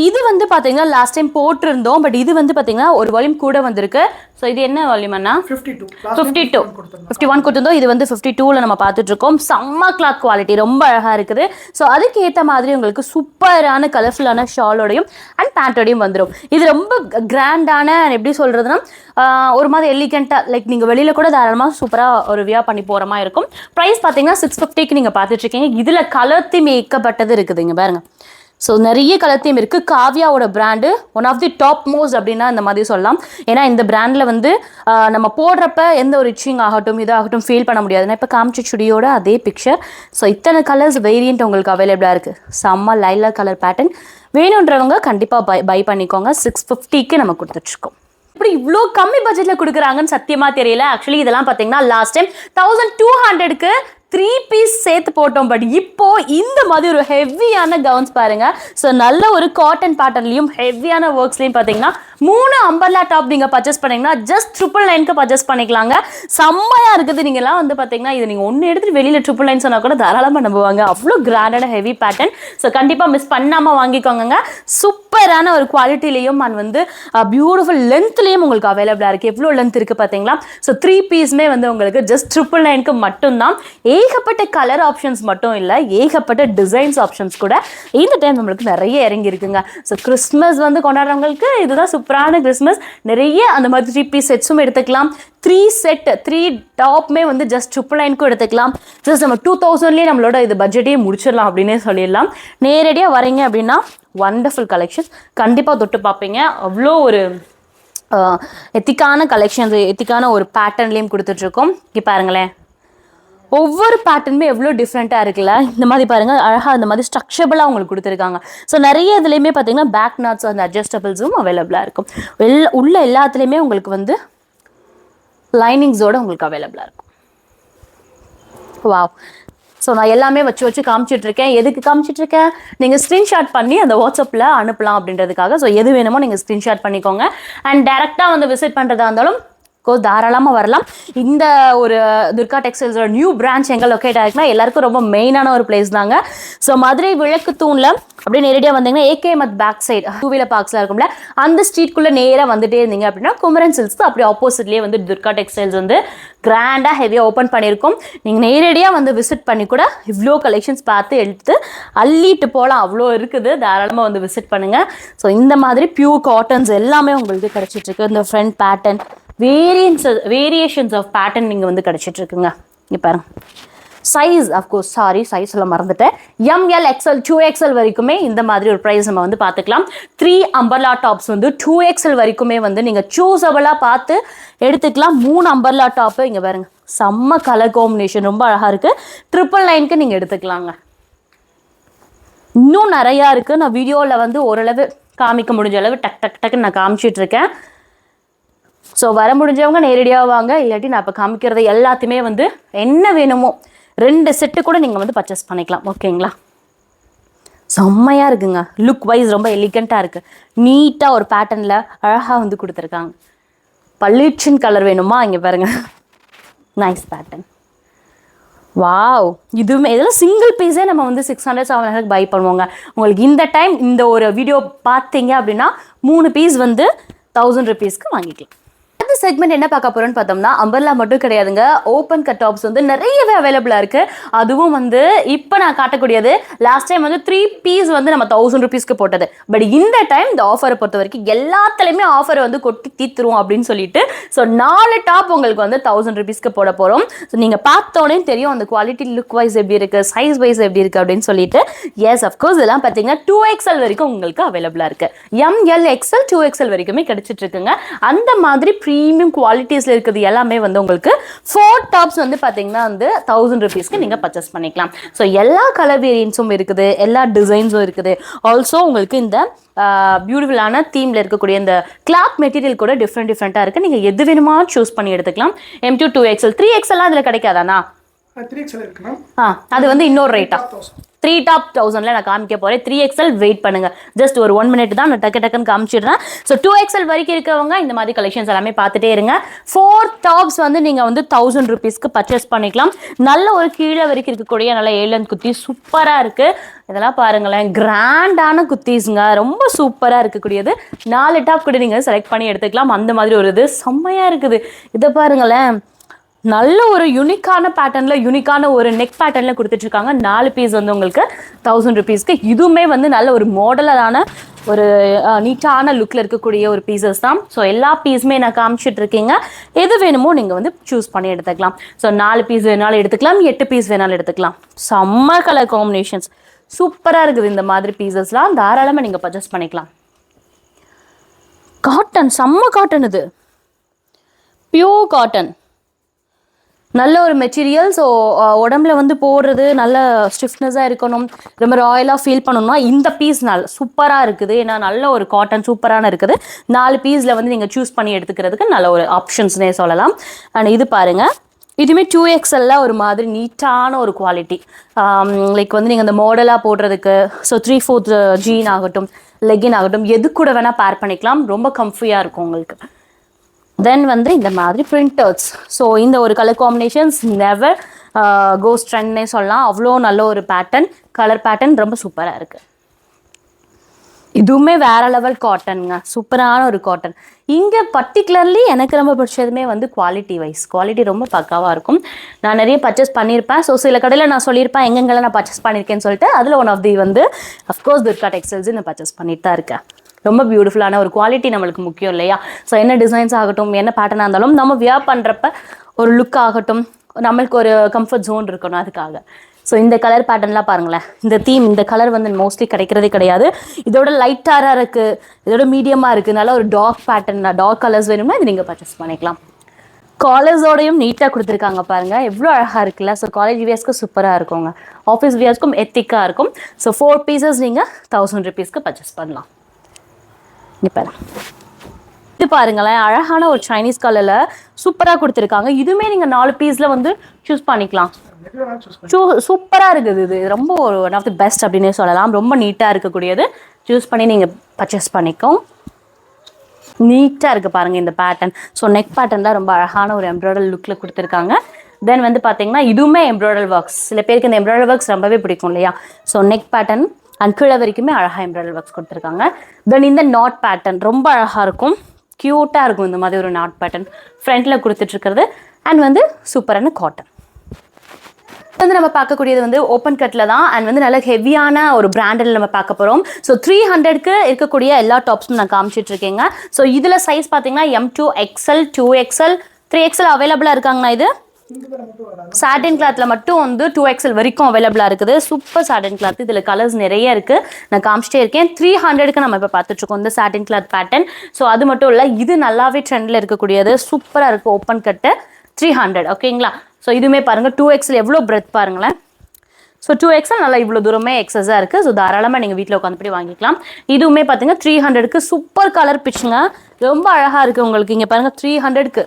இது வந்து பார்த்தீங்கன்னா லாஸ்ட் டைம் போட்டிருந்தோம், பட் இது வந்து பார்த்தீங்கன்னா ஒரு வால்யூம் கூட வந்திருக்கு. ஸோ இது என்ன வால்யூம் அண்ணா? 52 51 கொடுத்துருந்தோம். இது வந்து 52ல் நம்ம பார்த்துட்டு இருக்கோம். செம்ம கிளாத் குவாலிட்டி, ரொம்ப அழகாக இருக்குது. ஸோ அதுக்கு ஏற்ற மாதிரி உங்களுக்கு சூப்பரான கலர்ஃபுல்லான ஷாலோடையும் அண்ட் பேண்டோடையும் வந்துடும். இது ரொம்ப கிராண்டான, எப்படி சொல்கிறதுனா ஒரு மாதிரி எலிகெண்ட்டாக, லைக் நீங்கள் வெளியில் கூட தாராளமாக சூப்பராக ஒரு வியா பண்ணி போகிற மாதிரி இருக்கும். ப்ரைஸ் பார்த்தீங்கன்னா 650க்கு நீங்கள் பார்த்துட்ருக்கீங்க. இதில் கலர் தீம் ஏக்கப்பட்டது இருக்குதுங்க பாருங்கள். ஸோ நிறைய கலர் தீம் இருக்குது. காவியாவோட brand one of the top most அப்படின்னா இந்த மாதிரி சொல்லலாம். ஏன்னா இந்த பிராண்டில் வந்து நம்ம போடுறப்ப எந்த ஒரு இச்சிங் ஆகட்டும் இதாகட்டும் ஃபீல் பண்ண முடியாது. நான் இப்போ காமிச்ச சுடியோட அதே பிக்சர். ஸோ இத்தனை கலர்ஸ் வேரியண்ட் உங்களுக்கு அவைலபிளாக இருக்குது. செம்ம லைலா கலர் பேட்டர்ன் வேணுன்றவங்க கண்டிப்பாக பை பண்ணிக்கோங்க. 650க்கு நம்ம கொடுத்துட்ருக்கோம். இப்படி இவ்வளோ கம்மி பட்ஜெட்டில் கொடுக்குறாங்கன்னு சத்தியமாக தெரியல. ஆக்சுவலி இதெல்லாம் பார்த்தீங்கன்னா லாஸ்ட் டைம் 1200க்கு 3 பீஸ் சேர்த்து போட்டோம். பட் இப்போ இந்த மாதிரி ஒரு ஹெவியான கவுன்ஸ் பாருங்க. ஸோ நல்ல ஒரு காட்டன் பேட்டர்ன்லையும் ஹெவியான ஒர்க்ஸ்லையும் பார்த்தீங்கன்னா 3 அம்பர்லா டாப் நீங்கள் பர்ச்சேஸ் பண்ணீங்கன்னா ஜஸ்ட் 999க்கு பர்ச்சேஸ் பண்ணிக்கலாங்க. செம்மையாக இருக்குது. நீங்கள்லாம் வந்து பார்த்தீங்கன்னா இது நீங்கள் ஒன்று எடுத்துகிட்டு வெளியில் 999 சொன்னால் கூட தாராளமாக நம்புவாங்க. அவ்வளோ கிராண்டான ஹெவி பேட்டர்ன். ஸோ கண்டிப்பாக மிஸ் பண்ணாமல் வாங்கிக்கோங்க. சூப்பரான ஒரு குவாலிட்டிலையும் அண்ட் வந்து பியூட்டிஃபுல் லென்த்லேயும் உங்களுக்கு அவைலபிளாக இருக்குது. எவ்வளோ லென்த் இருக்குது பார்த்தீங்களா? ஸோ 3 பீஸுமே வந்து உங்களுக்கு ஜஸ்ட் 999க்கு மட்டும்தான். ஏகப்பட்ட கலர் ஆப்ஷன்ஸ் மட்டும் இல்லை, ஏகப்பட்ட டிசைன்ஸ் ஆப்ஷன்ஸ் கூட இந்த டைம் நம்மளுக்கு நிறைய இறங்கி இருக்குங்க. ஸோ கிறிஸ்மஸ் வந்து கொண்டாடுறவங்களுக்கு இதுதான் சூப்பரான கிறிஸ்மஸ். நிறைய அந்த மாதிரி 3 பீஸ் செட்ஸும் எடுத்துக்கலாம். 3 டாப்மே வந்து ஜஸ்ட் 999க்கும் எடுத்துக்கலாம். ஜஸ்ட் நம்ம 2000லேயே நம்மளோட இது பட்ஜெட்டையே முடிச்சிடலாம் அப்படின்னே சொல்லிடலாம். நேரடியாக வரீங்க அப்படின்னா வண்டர்ஃபுல் கலெக்ஷன்ஸ் கண்டிப்பாக தொட்டு பார்ப்பீங்க. அவ்வளோ ஒரு எத்திக்கான கலெக்ஷன்ஸ், எத்திக்கான ஒரு பேட்டர்ன்லேயும் கொடுத்துட்ருக்கோம். இங்கே பாருங்களேன், ஒவ்வொரு பேட்டர்னுமே எவ்வளோ டிஃப்ரெண்ட்டாக இருக்குல்ல. இந்த மாதிரி பாருங்கள், அழகாக இந்த மாதிரி ஸ்ட்ரக்சரபிளாக உங்களுக்கு கொடுத்துருக்காங்க. ஸோ நிறைய இதுலேயுமே பார்த்தீங்கன்னா பேக் நாட்ஸ் அந்த அட்ஜஸ்டபிள்ஸும் அவைலபிளாக இருக்கும். உள்ள எல்லாத்துலேயுமே உங்களுக்கு வந்து லைனிங்ஸோடு உங்களுக்கு அவைலபிளாக இருக்கும். வாவ். ஸோ நான் எல்லாமே வச்சு காமிச்சிட்ருக்கேன். எதுக்கு காமிச்சிட்ருக்கேன், நீங்கள் ஸ்க்ரீன்ஷாட் பண்ணி அந்த வாட்ஸ்அப்பில் அனுப்பலாம் அப்படின்றதுக்காக. ஸோ எது வேணுமோ நீங்கள் ஸ்க்ரீன்ஷாட் பண்ணிக்கோங்க. அண்ட் டேரெக்டாக வந்து விசிட் பண்ணுறதா இருந்தாலும் தாராளமாக வரலாம். இந்த ஒரு துர்கா டெக்ஸ்டைல்ஸோட நியூ பிரான்ச் எங்கே லொக்கேட் ஆகிருக்குன்னா எல்லாருக்கும் ரொம்ப மெயினான ஒரு பிளேஸ் தாங்க. ஸோ மதுரை விளக்கு தூணில் அப்படியே நேரடியாக வந்தீங்கன்னா ஏகேஎம் பேக் சைடு 2 வீலர் பார்க்ஸில் இருக்கும்ல, அந்த ஸ்ட்ரீட்குள்ளே நேராக வந்துட்டே இருந்தீங்க அப்படின்னா குமரன் சில்க்ஸ் அப்படியே ஆப்போசிட்லேயே வந்து துர்கா டெக்ஸ்டைல்ஸ் வந்து கிராண்டாக ஹெவியாக ஓப்பன் பண்ணியிருக்கோம். நீங்கள் நேரடியாக வந்து விசிட் பண்ணி கூட இவ்வளோ கலெக்ஷன்ஸ் பார்த்து எடுத்து அள்ளிட்டு போகலாம். அவ்வளோ இருக்குது. தாராளமாக வந்து விசிட் பண்ணுங்கள். ஸோ இந்த மாதிரி பியூர் காட்டன்ஸ் எல்லாமே உங்களுக்கு கிடச்சிட்ருக்கு. இந்த front pattern variations of pattern நீங்கள் வந்து கிடச்சிட்ருக்குங்க. இங்கே பாருங்க, சைஸ் அஃப்கோர்ஸ் சைஸ் எல்லாம் மறந்துட்டேன். ML XL 2XL வரைக்குமே இந்த மாதிரி ஒரு ப்ரைஸ் நம்ம வந்து பார்த்துக்கலாம். 3 அம்பர்லா டாப்ஸ் வந்து 2XL வரைக்குமே வந்து நீங்கள் சூஸபிளாக பார்த்து எடுத்துக்கலாம். 3 அம்பர்லா டாப்பு இங்கே பாருங்க, செம்ம கலர் காம்பினேஷன், ரொம்ப அழகாக இருக்குது. 999க்கு நீங்கள் எடுத்துக்கலாங்க. இன்னும் நிறையா இருக்குது. நான் வீடியோவில் வந்து ஓரளவு காமிக்க முடிஞ்ச அளவு டக்குன்னு நான் காமிச்சிட்ருக்கேன். ஸோ வர முடிஞ்சவங்க நேரடியாக வாங்க. இல்லாட்டி நான் இப்போ காமிக்கிறது எல்லாத்தையுமே வந்து என்ன வேணுமோ 2 செட்டு கூட நீங்கள் வந்து பர்ச்சேஸ் பண்ணிக்கலாம். ஓகேங்களா? செம்மையாக இருக்குங்க. லுக் வைஸ் ரொம்ப எலிகண்ட்டாக இருக்குது. நீட்டாக ஒரு பேட்டர்னில் அழகாக வந்து கொடுத்துருக்காங்க. பளிச்சின் கலர் வேணுமா இங்கே பாருங்க, நைஸ் பேட்டர்ன். வாவ், இதுவுமே இதெல்லாம் சிங்கிள் பீஸே நம்ம வந்து 600-700 பை பண்ணுவோங்க. உங்களுக்கு இந்த டைம் இந்த ஒரு வீடியோ பார்த்தீங்க அப்படின்னா 3 பீஸ் வந்து 1000 rupeesக்கு வாங்கிக்கலாம். அடுத்த செக்மெண்ட் என்ன பார்க்க போறோம்னு பார்த்தோம்னா அம்பர்லா மட்டும் கிடையாதுங்க, ஓப்பன் கட் டாப்ஸ் வந்து நிறையவே அவைலபிளா இருக்கு. அதுவும் வந்து இப்போ நான் காட்டக்கூடியது லாஸ்ட் டைம் வந்து 3 பீஸ் வந்து நம்ம 1000 rupeesக்கு போட்டது. பட் இந்த டைம் இந்த ஆஃபரை பொறுத்த வரைக்கும் எல்லாத்துலேயுமே ஆஃபர் வந்து கொட்டி தீத்துருவோம் அப்படின்னு சொல்லிட்டு ஸோ 4 டாப் உங்களுக்கு வந்து 1000 rupeesக்கு போட போறோம். ஸோ நீங்க பார்த்தோன்னே தெரியும் அந்த குவாலிட்டி லுக் வைஸ் எப்படி இருக்கு, சைஸ் வைஸ் எப்படி இருக்கு அப்படின்னு சொல்லிட்டு. எஸ் அஃப்கோர்ஸ் இதெல்லாம் பார்த்தீங்கன்னா 2XL வரைக்கும் உங்களுக்கு அவைலபிளா இருக்கு. ML XL 2XL வரைக்குமே கிடைச்சிட்டு இருக்குங்க. அந்த மாதிரி ப்ரீமியம் குவாலிட்டிஸ்ல இருக்குது எல்லாமே வந்து உங்களுக்கு 4 டாப்ஸ் வந்து பாத்தீங்கன்னா வந்து 1000 rupeesக்கு நீங்க பர்ச்சேஸ் பண்ணிக்கலாம். ஸோ எல்லா கலர் வேரியன்ஸும் இருக்குது, எல்லா டிசைன்ஸும் இருக்குது. ஆல்சோ உங்களுக்கு இந்த பியூட்டிஃபுல்லான தீம்ல இருக்கக்கூடிய இந்த கிளாத் மெட்டீரியல் கூட டிஃப்ரெண்டா இருக்கு. நீங்க எது வேணுமா சூஸ் பண்ணி எடுத்துக்கலாம். M2 2XL 3XL அதுல கிடைக்காதானா? 3XL இருக்கு. அது வந்து இன்னொரு ரேட்டா 3 டாப் 1000ல நான் காமிக்க போறேன். 3XL வெயிட் பண்ணுங்க, ஜஸ்ட் ஒரு 1 minute தான் நான் டக்குன்னு காமிச்சிடுறேன். ஸோ 2XL வரைக்கும் இருக்கவங்க இந்த மாதிரி கலெக்ஷன்ஸ் எல்லாமே பார்த்துட்டே இருங்க. 4 டாப்ஸ் வந்து நீங்க வந்து 1000 rupeesக்கு பர்ச்சேஸ் பண்ணிக்கலாம். நல்ல ஒரு கீழே வரைக்கும் இருக்கக்கூடிய நல்ல ஏலன் குத்தி சூப்பரா இருக்கு. இதெல்லாம் பாருங்களேன், கிராண்டான குத்தீஸ்ங்க, ரொம்ப சூப்பரா இருக்கக்கூடியது. 4 டாப் கூட நீங்க செலக்ட் பண்ணி எடுத்துக்கலாம். அந்த மாதிரி ஒரு இது செம்மையா இருக்குது. இதை பாருங்களேன், நல்ல ஒரு யூனிக்கான பேட்டர்ன்ல யூனிக்கான ஒரு நெக் பேட்டர்ன்ல கொடுத்துட்டு இருக்காங்க. 4 பீஸ் வந்து உங்களுக்கு 1000 rupeesக்கு. இதுவுமே வந்து நல்ல ஒரு மாடலான ஒரு நீட்டான லுக்ல இருக்கக்கூடிய ஒரு பீசஸ் தான். ஸோ எல்லா பீஸுமே நான் காமிச்சிட்டு இருக்கீங்க. எது வேணுமோ நீங்க வந்து சூஸ் பண்ணி எடுத்துக்கலாம். ஸோ 4 பீஸ் வேணாலும் எடுத்துக்கலாம், 8 பீஸ் வேணாலும் எடுத்துக்கலாம். செம்ம கலர் காம்பினேஷன்ஸ் சூப்பரா இருக்குது. இந்த மாதிரி பீசஸ்லாம் தாராளமாக நீங்க பர்ச்சேஸ் பண்ணிக்கலாம். காட்டன், செம்ம காட்டன், இது பியூர் காட்டன், நல்ல ஒரு மெட்டீரியல். ஸோ உடம்புல வந்து போடுறது நல்ல ஸ்டிஃப்னஸாக இருக்கணும், ரொம்ப ராயலாக ஃபீல் பண்ணணும்னா இந்த பீஸ் சூப்பராக இருக்குது. ஏன்னா நல்ல ஒரு காட்டன் சூப்பரான இருக்குது. 4 பீஸில் வந்து நீங்கள் சூஸ் பண்ணி எடுத்துக்கிறதுக்கு நல்ல ஒரு ஆப்ஷன்ஸ்னே சொல்லலாம். அண்ட் இது பாருங்கள், இதுவுமே 2XL ஒரு மாதிரி நீட்டான ஒரு குவாலிட்டி. லைக் வந்து நீங்கள் அந்த மாடலாக போடுறதுக்கு ஸோ 3/4 ஜீன் ஆகட்டும், லெகின் ஆகட்டும், எது கூட வேணால் பேர் பண்ணிக்கலாம். ரொம்ப கம்ஃபியாக இருக்கும் உங்களுக்கு. தென் வந்து இந்த மாதிரி பிரிண்டர்ஸ். ஸோ இந்த ஒரு கலர் காம்பினேஷன்ஸ் நெவர் கோஸ் ட்ரெண்ட்னே சொல்லலாம். அவ்வளோ நல்ல ஒரு பேட்டர்ன், கலர் பேட்டர்ன் ரொம்ப சூப்பராக இருக்குது. இதுவுமே வேற லெவல் காட்டனுங்க, சூப்பரான ஒரு காட்டன். இங்கே பர்டிகுலர்லி எனக்கு ரொம்ப பிடிச்சதுமே வந்து குவாலிட்டி வைஸ், குவாலிட்டி ரொம்ப பக்காவாக இருக்கும். நான் நிறைய பர்ச்சேஸ் பண்ணியிருப்பேன். ஸோ சில கடையில் நான் சொல்லியிருப்பேன் எங்கெங்கெல்லாம் நான் பர்ச்சேஸ் பண்ணியிருக்கேன்னு சொல்லிட்டு. அதில் ஒன் ஆஃப் தி வந்து அஃப்கோர்ஸ் துர்கா டெக்ஸ்டைல்ஸ் நான் பர்ச்சேஸ் பண்ணிட்டு தான் இருக்கேன். ரொம்ப பியூட்டிஃபுல்லான ஒரு குவாலிட்டி நம்மளுக்கு முக்கியம் இல்லையா? ஸோ என்ன டிசைன்ஸ் ஆகட்டும், என்ன பேட்டர்னாக இருந்தாலும் நம்ம வியர் பண்ணுறப்ப ஒரு லுக் ஆகட்டும், நம்மளுக்கு ஒரு கம்ஃபர்ட் ஜோன் இருக்கணும் அதுக்காக. ஸோ இந்த கலர் பேட்டர்ன்லாம் பாருங்களேன், இந்த தீம், இந்த கலர் வந்து மோஸ்ட்லி கிடைக்கிறதே கிடையாது. இதோட லைட்டாக இருக்குது, இதோட மீடியமாக இருக்குது. நல்லா ஒரு டார்க் பேட்டர்ன், டார்க் கலர்ஸ் வேணும்னா இது நீங்கள் பர்ச்சேஸ் பண்ணிக்கலாம். காலேஜோடையும் நீட்டாக கொடுத்துருக்காங்க பாருங்கள், எவ்வளோ அழகாக இருக்குல்ல. ஸோ காலேஜ் வியர்ஸ்க்கு சூப்பராக இருக்குங்க, ஆஃபீஸ் வியர்ஸ்க்கும் எத்திக்காக இருக்கும். ஸோ 4 பீசஸ் நீங்கள் 1000 rupeesக்கு பர்ச்சேஸ் பண்ணலாம். இது பாருங்களேன், அழகான ஒரு சைனீஸ் கலர்ல சூப்பரா கொடுத்துருக்காங்க. இதுவுமே நீங்க 4 பீஸ்ல வந்து சூஸ் பண்ணிக்கலாம். சூப்பரா இருக்குது. இது ரொம்ப ஒன் ஆஃப் தி பெஸ்ட் அப்படின்னே சொல்லலாம். ரொம்ப நீட்டா இருக்கக்கூடியது. சூஸ் பண்ணி நீங்க பர்ச்சேஸ் பண்ணிக்கோ. நீட்டா இருக்கு பாருங்க இந்த பேட்டர்ன். ஸோ நெக் பேட்டர்ன்ல ரொம்ப அழகான ஒரு எம்ப்ராய்டரி லுக்ல கொடுத்துருக்காங்க. தென் வந்து பாத்தீங்கன்னா இதுவுமே எம்ப்ராய்டரி ஒர்க்ஸ். சில பேருக்கு இந்த எம்ப்ராய்டரி ஒர்க்ஸ் ரொம்பவே பிடிக்கும் இல்லையா? ஸோ நெக் பேட்டர்ன் அண்ட் கீழே வரைக்குமே அழகாக எம்ப்ராய்டரி ஒர்க்ஸ் கொடுத்துருக்காங்க. தென் இந்த நாட் பேட்டர்ன் ரொம்ப அழகாக இருக்கும், க்யூட்டாக இருக்கும். இந்த மாதிரி ஒரு நாட் பேட்டர்ன் ஃப்ரண்ட்டில் கொடுத்துட்ருக்கிறது. அண்ட் வந்து சூப்பரான காட்டன் வந்து நம்ம பார்க்கக்கூடியது வந்து ஓப்பன் கட்டில் தான். அண்ட் வந்து நல்ல ஹெவியான ஒரு பிராண்டில் நம்ம பார்க்க போகிறோம். ஸோ 300க்கு இருக்கக்கூடிய எல்லா டாப்ஸும் நான் காமிச்சிட்டு இருக்கேங்க. ஸோ இதில் சைஸ் பார்த்தீங்கன்னா M2 XL 2XL 3XL அவைலபிளாக இருக்காங்கண்ணா. இது சாட்டின் கிளாத்ல மட்டும் வந்து 2XL வரைக்கும் அவைலபிளா இருக்குது. சூப்பர் சாட்டின் கிளாத். இதுல கலர்ஸ் நிறைய இருக்கு, நான் காமிச்சிட்டே இருக்கேன். 300க்கு நம்ம இப்ப பார்த்துட்டு இருக்கோம் இந்த சாட்டின் கிளாத் பேட்டர்ன். ஸோ அது மட்டும் இல்ல, இது நல்லாவே ட்ரெண்ட்ல இருக்கக்கூடியது, சூப்பரா இருக்கு. ஓப்பன் கட்டு 300 ஓகேங்களா? ஸோ இதுவுமே பாருங்க 2XL எவ்வளோ பிரெத் பாருங்களேன். ஸோ 2XL நல்லா இவ்வளோ தூரமே எக்ஸஸாக இருக்குது. ஸோ தாராளமாக நீங்கள் வீட்டில் உட்காந்துப்படி வாங்கிக்கலாம். இதுவுமே பார்த்தீங்கன்னா 300க்கு சூப்பர் கலர் பிச்சுங்க, ரொம்ப அழகாக இருக்குது உங்களுக்கு. இங்கே பாருங்கள் 300க்கு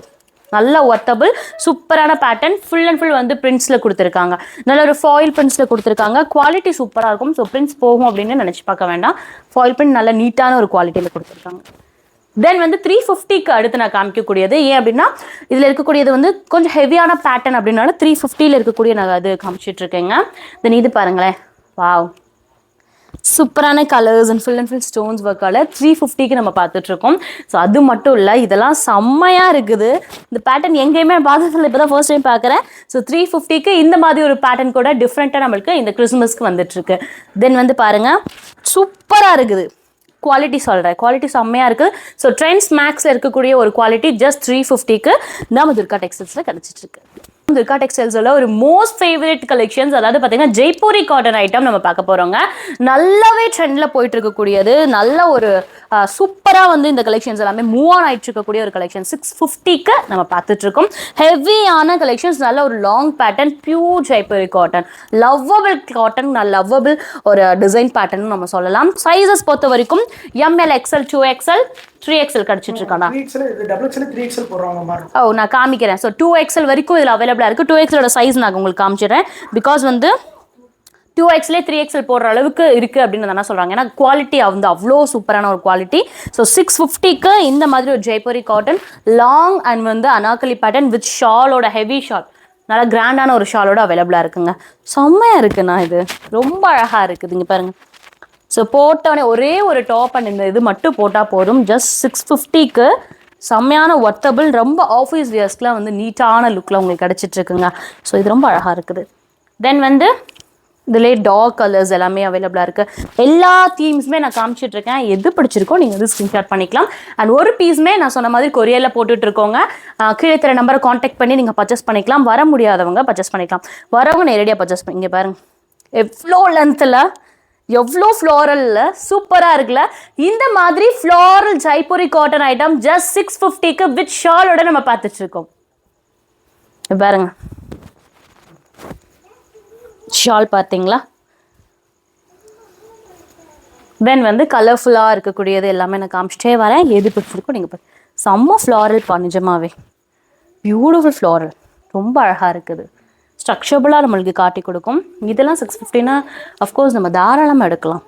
நல்ல ஒர்த்தபிள் சூப்பரான பேட்டர்ன். ஃபுல் அண்ட் ஃபுல் வந்து பிரிண்ட்ஸில் கொடுத்துருக்காங்க. நல்ல ஒரு ஃபாயில் பிரிண்ட்ஸில் கொடுத்துருக்காங்க. குவாலிட்டி சூப்பராக இருக்கும். ஸோ பிரிண்ட்ஸ் போகும் அப்படின்னு நினச்சி பார்க்க வேண்டாம். ஃபாயில் பிரிண்ட் நல்ல நீட்டான ஒரு குவாலிட்டியில் கொடுத்துருக்காங்க. தென் வந்து 350க்கு அடுத்து நான் காமிக்கக்கூடியது ஏன் அப்படின்னா இதில் இருக்கக்கூடியது வந்து கொஞ்சம் ஹெவியான பேட்டர்ன் அப்படின்னால 350ல இருக்கக்கூடிய நான் அது காமிச்சிட்டு இருக்கேங்க. தென் இது பாருங்களேன், வாவ் சூப்பரான கலர்ஸ் அண்ட் ஃபுல் ஸ்டோன்ஸ் ஒர்க்கால 350க்கு நம்ம பார்த்துட்டு இருக்கோம். ஸோ அது மட்டும் இல்லை, இதெல்லாம் செம்மையா இருக்குது. இந்த பேட்டர்ன் எங்கேயுமே பார்த்ததில்லை, இப்போ தான் ஃபர்ஸ்ட் டைம் பார்க்குறேன். ஸோ 350க்கு இந்த மாதிரி ஒரு பேட்டர்ன் கூட டிஃப்ரெண்ட்டாக நம்மளுக்கு இந்த கிறிஸ்மஸ்க்கு வந்துட்டு இருக்கு. தென் வந்து பாருங்க, சூப்பராக இருக்குது. குவாலிட்டி சொல்கிறேன், குவாலிட்டி செம்மையாக இருக்குது. ஸோ ட்ரெண்ட்ஸ் மேக்ஸில் இருக்கக்கூடிய ஒரு குவாலிட்டி ஜஸ்ட் 350க்கு நம்ம துர்கா டெக்ஸ்டைல்ஸில் கிடச்சிட்டு இருக்கு. துர்கா டெக்ஸ்டைல்ஸில் ஒரு மோஸ்ட் ஃபேவரட் கலெக்ஷன்ஸ், அதாவது பார்த்தீங்கன்னா ஜெய்ப்பூரி காட்டன் ஐட்டம் நம்ம பார்க்க போகிறோங்க. நல்லாவே ட்ரெண்டில் போயிட்டு இருக்கக்கூடியது, நல்ல ஒரு சூப்பராக வந்து இந்த கலெக்ஷன்ஸ் எல்லாமே மூவ் ஆன் ஆகிட்டு இருக்கக்கூடிய ஒரு கலெக்ஷன் 650க்கு நம்ம பார்த்துட்டு இருக்கோம். ஹெவியான கலெக்ஷன்ஸ், நல்ல ஒரு long pattern, pure Jaipuri cotton, lovable cotton, lovable ஒரு டிசைன் பேட்டர்ன் நம்ம சொல்லலாம். சைஸஸ் பொறுத்த வரைக்கும் ML, XL, 2XL, 3XL கிடைச்சிட்டு இருக்கானா? ஓ, நான் காமிக்கிறேன். ஸோ 2XL வரைக்கும் இதில் அவைலபிளாக இருக்குது. 2XLோட சைஸ் நான் உங்களுக்கு காமிச்சிடுறேன். பிகாஸ் வந்து 2XL 3XL போடுற அளவுக்கு இருக்குது அப்படின்னு தானே சொல்கிறாங்க. ஏன்னா குவாலிட்டி வந்து அவ்வளோ சூப்பரான ஒரு குவாலிட்டி. ஸோ 650க்கு இந்த மாதிரி ஒரு ஜெய்ப்பூரி காட்டன் லாங் அண்ட் வந்து அனார்கலி பேட்டர்ன் வித் ஷாலோட, ஹெவி ஷால், நல்லா கிராண்டான ஒரு ஷாலோட அவைலபிளாக இருக்குங்க. செம்மையாக இருக்குண்ணா, இது ரொம்ப அழகாக இருக்குது. இங்கே பாருங்கள். ஸோ போட்டோடனே ஒரே ஒரு டாப் அண்ட் இந்த இது மட்டும் போட்டால் போதும். ஜஸ்ட் 650க்கு செம்மையான ஒர்த்தபிள், ரொம்ப ஆஃபீஸ் வியர்ஸ்க்குலாம் வந்து நீட்டான லுக்கில் உங்களுக்கு கிடச்சிட்ருக்குங்க. ஸோ இது ரொம்ப அழகாக இருக்குது. தென் வந்து இதுலேயே டார்க் கலர்ஸ் எல்லாமே அவைலபிளாக இருக்குது. எல்லா தீம்ஸுமே நான் காமிச்சிட்ருக்கேன். எது பிடிச்சிருக்கோ நீங்கள் வந்து ஸ்க்ரீன்ஷாட் பண்ணிக்கலாம். அண்ட் ஒரு பீஸுமே நான் சொன்ன மாதிரி கொரியரில் போட்டுட்ருக்கோங்க. கீழே தர நம்பரை காண்டாக்ட் பண்ணி நீங்கள் பர்ச்சேஸ் பண்ணிக்கலாம். வர முடியாதவங்க பர்ச்சேஸ் பண்ணிக்கலாம், வரவங்க நேரடியாக பர்ச்சேஸ் பண்ணி. இங்கே பாருங்கள் எவ்வளோ லென்த்தில், எவ்வளோ ஃப்ளோரல்ல சூப்பராக இருக்குல்ல. இந்த மாதிரி floral Jaipuri cotton item just 650க்கு வித் ஷாலோட நம்ம பார்த்துட்டு இருக்கோம். பாருங்க, ஷால் பார்த்தீங்களா? தென் வந்து கலர்ஃபுல்லாக இருக்கக்கூடியது எல்லாமே நான் காமிச்சிட்டே வரேன். எது பிடிச்சிருக்கோ நீங்கள் செம்ம ஃப்ளாரல் நிஜமாவே பியூட்டிஃபுல் ஃப்ளாரல், ரொம்ப அழகாக இருக்குது. ஸ்ட்ரக்சரபுளாக நம்மளுக்கு காட்டி கொடுக்கும். இதெல்லாம் 650னா அஃப்கோர்ஸ் நம்ம தாராளமாக எடுக்கலாம்.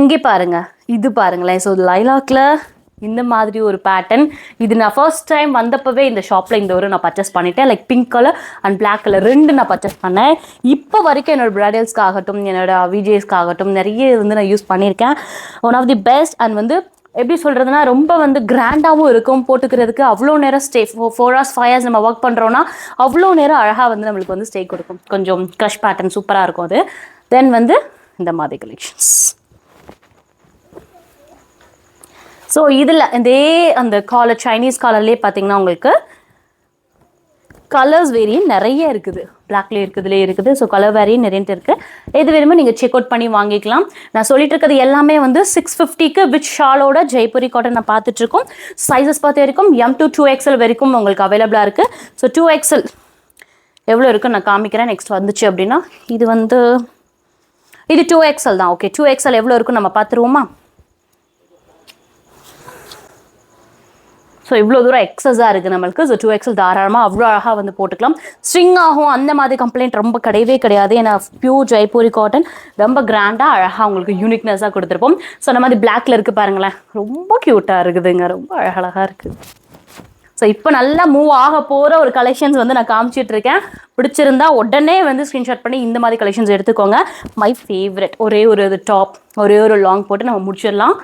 இங்கே பாருங்கள், இது பாருங்களேன். ஸோ லைலாக்கில் இந்த மாதிரி ஒரு பேட்டர்ன், இது நான் ஃபர்ஸ்ட் டைம் வந்தப்பவே இந்த ஷாப்பில் இந்த ஒரு நான் பர்ச்சேஸ் பண்ணிட்டேன். Like pink colour and black colour ரெண்டு நான் பர்ச்சேஸ் பண்ணேன். இப்போ வரைக்கும் என்னோடய ப்ரைடல்ஸ்க்காகட்டும், என்னோடய விஜேஸ்க்காகட்டும் நிறைய வந்து நான் யூஸ் பண்ணியிருக்கேன். One of the best. And வந்து எப்படி சொல்கிறதுனா ரொம்ப வந்து கிராண்டாகவும் இருக்கும் போட்டுக்கிறதுக்கு. அவ்வளோ நேரம் ஸ்டே 4 hours 5 hours நம்ம ஒர்க் பண்ணுறோன்னா அவ்வளோ நேரம் அழகாக வந்து நம்மளுக்கு வந்து ஸ்டே கொடுக்கும். கொஞ்சம் க்ரஷ் பேட்டர்ன் சூப்பராக இருக்கும் அது. தென் வந்து இந்த மாதிரி கலெக்ஷன்ஸ். ஸோ இதில் இதே அந்த காலர், சைனீஸ் காலர்லேயே பார்த்தீங்கன்னா உங்களுக்கு கலர்ஸ் வேரியன்ட் நிறைய இருக்குது. பிளாக்லேயே இருக்குதுலேயே இருக்குது. ஸோ கலர் வேரியன்ட் நிறைய இருக்குது. எது வேணுமோ நீங்கள் செக் அவுட் பண்ணி வாங்கிக்கலாம். நான் சொல்லிட்டு இருக்கிறது எல்லாமே வந்து 650க்கு வித் ஷாலோட ஜெய்ப்பூரி காட்டன் நான் பார்த்துட்ருக்கோம். சைஸஸ் பார்த்து வரைக்கும் M to 2XL வரைக்கும் உங்களுக்கு அவைலபிளாக இருக்குது. ஸோ 2XL எவ்வளோ இருக்குன்னு நான் காமிக்கிறேன். நெக்ஸ்ட் வந்துச்சு அப்படின்னா இது வந்து இது 2XL தான். ஓகே, 2XL எவ்வளோ இருக்குன்னு நம்ம பார்த்துருவோமா? ஸோ இவ்வளோ தூரம் எக்ஸஸாக இருக்குது நம்மளுக்கு. ஸோ 2XL தாராளமாக அவ்வளோ அழகாக வந்து போட்டுக்கலாம். ஸ்ட்ரிங் ஆகும் அந்த மாதிரி கம்ப்ளைண்ட் ரொம்ப கிடையவே கிடையாது. ஏன்னா பியூர் ஜெய்ப்பூரி காட்டன் ரொம்ப கிராண்டாக அழகாக உங்களுக்கு யூனிக்னஸாக கொடுத்துருப்போம். ஸோ அந்த மாதிரி பிளாக்ல இருக்குது பாருங்களேன், ரொம்ப க்யூட்டாக இருக்குதுங்க, ரொம்ப அழகழகாக இருக்குது. ஸோ இப்போ நல்லா மூவ் ஆக போகிற ஒரு கலெக்ஷன்ஸ் வந்து நான் காமிச்சிட்ருக்கேன். பிடிச்சிருந்தா உடனே வந்து ஸ்க்ரீன்ஷாட் பண்ணி இந்த மாதிரி கலெக்ஷன்ஸ் எடுத்துக்கோங்க. My favourite. ஒரே ஒரு இது டாப், ஒரே ஒரு லாங் போட்டு நம்ம முடிச்சிடலாம்.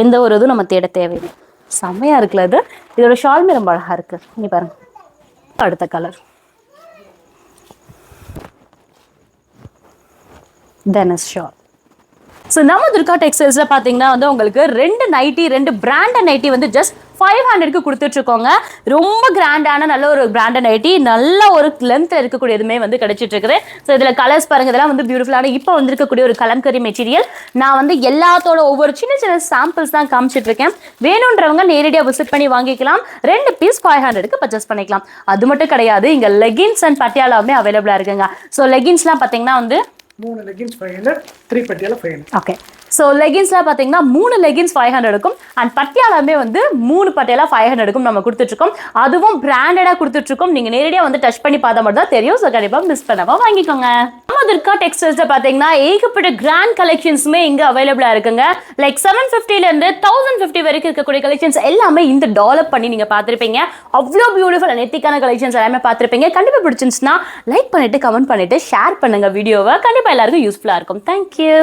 எந்த ஒரு இதுவும் நம்ம தேட தேவையில்லை. செம்மையாக இருக்குல்ல இது. இதோட ஷால்மே ரொம்ப அழகாக இருக்குது. இங்கே பாருங்க, அடுத்த கலர் தெனஸ் ஷால். ஸோ நம்ம துர்கா டெக்ஸ்டைல்ஸில் பார்த்தீங்கன்னா வந்து உங்களுக்கு ரெண்டு பிராண்டட் நைட்டி வந்து ஜஸ்ட் 500க்கு கொடுத்துட்ருக்கோங்க. ரொம்ப கிராண்டான நல்ல ஒரு பிராண்டட் நைட்டி, நல்ல ஒரு லென்த்தில் இருக்கக்கூடியதுமே வந்து கிடைச்சிட்டு இருக்குது. ஸோ இதில் கலர்ஸ் பாருங்கள், இதெல்லாம் வந்து பியூட்டிஃபுல்லான இப்போ வந்திருக்கக்கூடிய ஒரு கலம்கரி மெட்டீரியல். நான் வந்து எல்லாத்தோட ஒவ்வொரு சின்ன சின்ன சாம்பிள்ஸ் தான் காமிச்சிட்ருக்கேன். வேணுன்றவங்க நேரடியாக விசிட் பண்ணி வாங்கிக்கலாம். 2 பீஸ் 500க்கு பர்ச்சேஸ் பண்ணிக்கலாம். அது மட்டும் கிடையாது, இங்கே லெகின்ஸ் அண்ட் பட்டியாலாவுமே அவைலபிளாக இருக்குங்க. ஸோ லெகின்ஸ்லாம் பார்த்தீங்கன்னா வந்து 3 leggings 500, 3 patiala 500. ஓகே, ஸோ லெகின்ஸ்லாம் பார்த்தீங்கன்னா 3 லெகின்ஸ் 500 இருக்கும் அண்ட் பட்டியாலாமே வந்து 3 பட்டியாலா 500 இருக்கும் நம்ம கொடுத்துட்ருக்கோம். அதுவும் பிராண்டடாக கொடுத்துட்ருக்கோம். நீங்கள் நேரடியாக வந்து டச் பண்ணி பார்த்தா மட்டும் தான் தெரியும். ஸோ கண்டிப்பாக மிஸ் பண்ணாமல் வாங்கிக்கோங்க. நம்ம துர்கா டெக்ஸ்டைல்ஸில் பார்த்தீங்கன்னா ஏகப்பட்ட கிராண்ட் கலெக்ஷன்ஸுமே இங்கே அவைலபிளாக இருக்குங்க. லைக் 750லேருந்து 1050 வரைக்கும் இருக்கக்கூடிய கலெக்ஷன்ஸ் எல்லாமே இந்த டெவலப் பண்ணி நீங்கள் பார்த்துருப்பீங்க. அவ்வளோ பியூட்டிஃபுல் அண்ட் எத்திக்கான கலெக்ஷன்ஸ் எல்லாமே பார்த்துருப்பீங்க. கண்டிப்பாக பிடிச்சிருந்துச்சுன்னா லைக் பண்ணிட்டு கமெண்ட் பண்ணிட்டு ஷேர் பண்ணுங்க வீடியோவை. கண்டிப்பாக எல்லாருக்கும் யூஸ்ஃபுல்லாக இருக்கும். தேங்க்யூ.